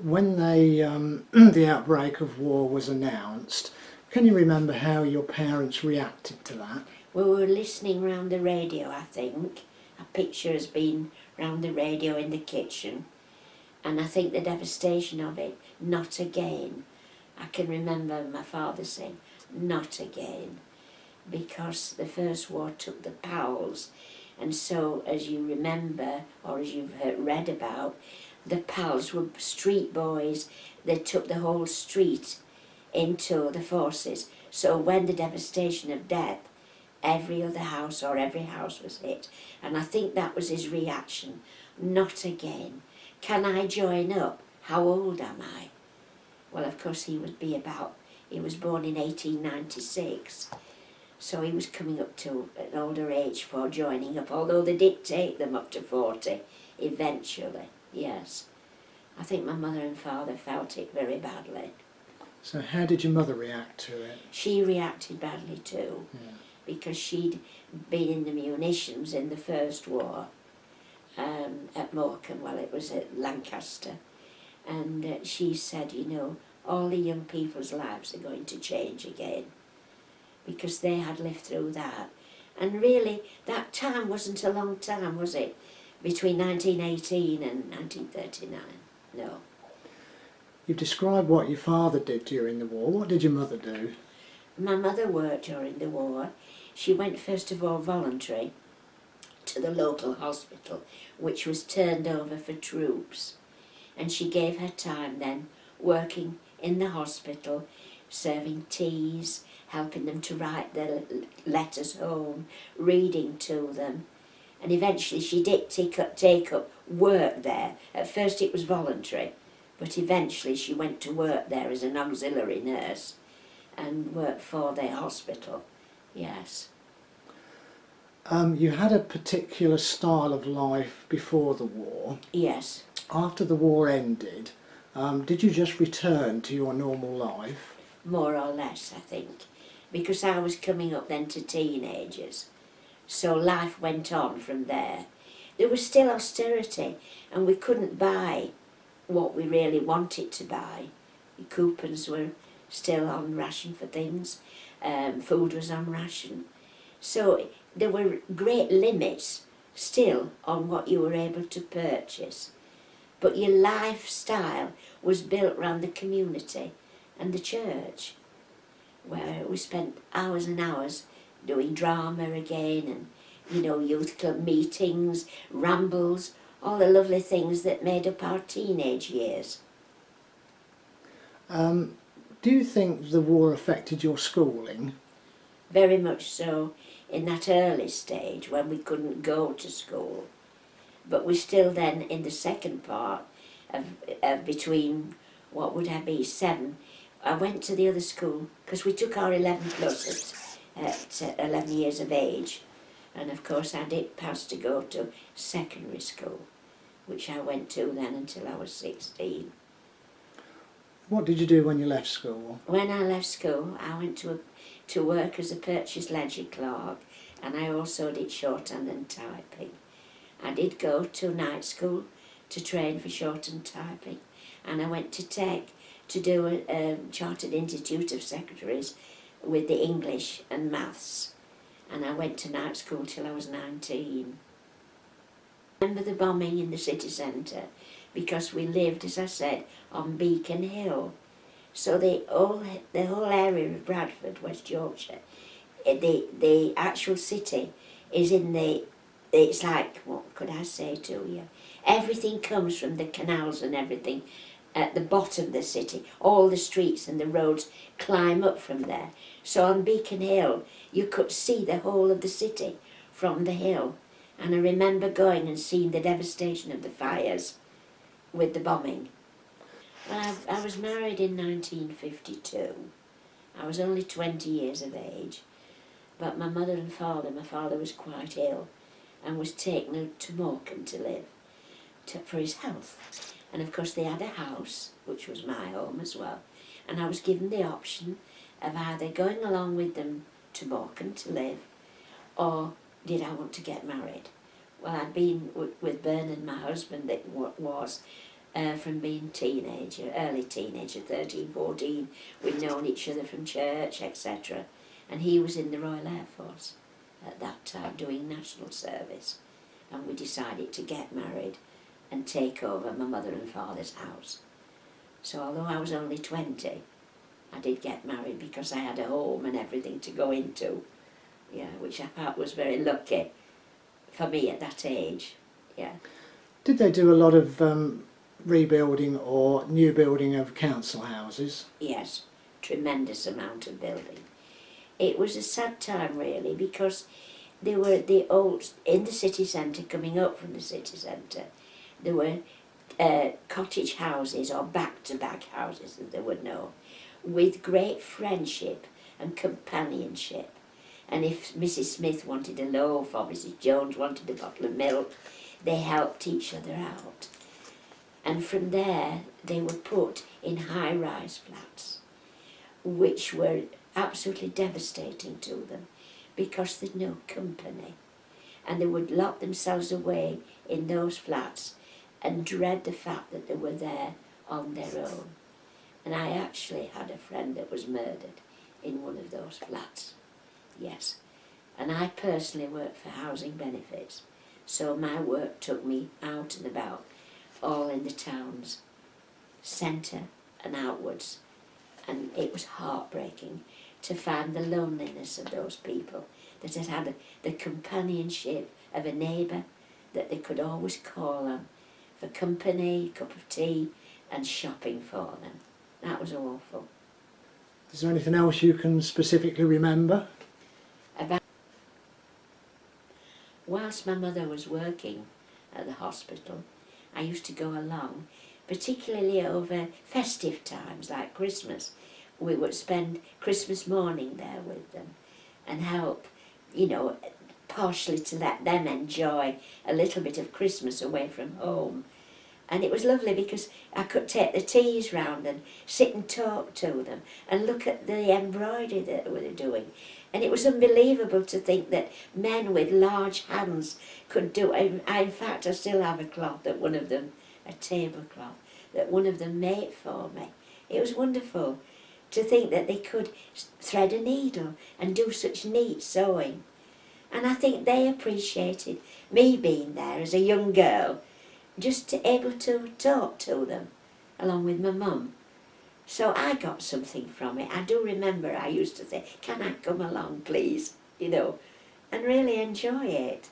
when the outbreak of war was announced, can you remember how your parents reacted to that? We were listening round the radio, I think. A picture has been round the radio in the kitchen. And I think the devastation of it, not again. I can remember my father saying, not again. Because the First War took the Powells. And so, as you remember, or as you've read about, the Powells were street boys. They took the whole street into the forces. So when the devastation of death, every other house or every house was hit. And I think that was his reaction. Not again. Can I join up? How old am I? Well, of course, he was born in 1896. So he was coming up to an older age for joining up, although they did take them up to 40 eventually, yes. I think my mother and father felt it very badly. So how did your mother react to it? She reacted badly too, because she'd been in the munitions in the First War at Morecambe, well, it was at Lancaster, and she said, you know, all the young people's lives are going to change again, because they had lived through that. And really, that time wasn't a long time, was it? Between 1918 and 1939, no. You've described what your father did during the war. What did your mother do? My mother worked during the war. She went first of all voluntary to the local hospital, which was turned over for troops. And she gave her time then working in the hospital, serving teas, helping them to write their letters home, reading to them. And eventually she did take up work there. At first it was voluntary, but eventually she went to work there as an auxiliary nurse and worked for the hospital, yes. You had a particular style of life before the war. Yes. After the war ended, did you just return to your normal life? More or less, I think, because I was coming up then to teenagers. So life went on from there. There was still austerity, and we couldn't buy what we really wanted to buy. The coupons were still on ration for things, food was on ration. So there were great limits still on what you were able to purchase. But your lifestyle was built around the community and the church, where we spent hours and hours doing drama again, and, you know, youth club meetings, rambles, all the lovely things that made up our teenage years. Do you think the war affected your schooling? Very much so, in that early stage when we couldn't go to school. But we still then, in the second part of between, what would I be, 7, I went to the other school, because we took our 11 plus at 11 years of age. And of course I did pass to go to secondary school, which I went to then until I was 16. What did you do when you left school? When I left school, I went to work as a purchase ledger clerk, and I also did shorthand and typing. I did go to night school to train for shorthand typing, and I went to Tech to do a Chartered Institute of Secretaries with the English and Maths, and I went to night school till I was 19. I remember the bombing in the city centre, because we lived, as I said, on Beacon Hill. So the whole area of Bradford, West Yorkshire, the actual city is in it's like, what could I say to you? Everything comes from the canals and everything at the bottom of the city. All the streets and the roads climb up from there. So on Beacon Hill, you could see the whole of the city from the hill. And I remember going and seeing the devastation of the fires with the bombing. Well, I was married in 1952. I was only 20 years of age. But my mother and father, my father was quite ill and was taken to Morecambe to live for his health. And of course they had a house, which was my home as well. And I was given the option of either going along with them to Morecambe to live, or did I want to get married? Well, I'd been with Bernard, my husband, that was from being early teenager, 13, 14. We'd known each other from church, etc. And he was in the Royal Air Force at that time doing national service. And we decided to get married and take over my mother and father's house. So although I was only 20, I did get married because I had a home and everything to go into, yeah, which I felt was very lucky for me at that age, yeah. Did they do a lot of rebuilding or new building of council houses? Yes, tremendous amount of building. It was a sad time really, because there were the old, in the city centre, coming up from the city centre, there were cottage houses or back-to-back houses as they would know, with great friendship and companionship. And if Mrs. Smith wanted a loaf or Mrs. Jones wanted a bottle of milk, they helped each other out. And from there they were put in high-rise flats, which were absolutely devastating to them because they'd no company. And they would lock themselves away in those flats and dread the fact that they were there on their own. And I actually had a friend that was murdered in one of those flats, yes. And I personally worked for housing benefits, so my work took me out and about, all in the town's centre and outwards. And it was heartbreaking to find the loneliness of those people that had had the companionship of a neighbour that they could always call on for company, cup of tea and shopping for them. That was awful. Is there anything else you can specifically remember? Whilst my mother was working at the hospital, I used to go along, particularly over festive times like Christmas. We would spend Christmas morning there with them and help, you know, partially to let them enjoy a little bit of Christmas away from home. And it was lovely because I could take the teas round and sit and talk to them and look at the embroidery that they were doing. And it was unbelievable to think that men with large hands could do. In fact, I still have a cloth that one of them, a tablecloth, that one of them made for me. It was wonderful to think that they could thread a needle and do such neat sewing. And I think they appreciated me being there as a young girl, just able to talk to them, along with my mum. So I got something from it. I do remember I used to say, can I come along please, you know, and really enjoy it.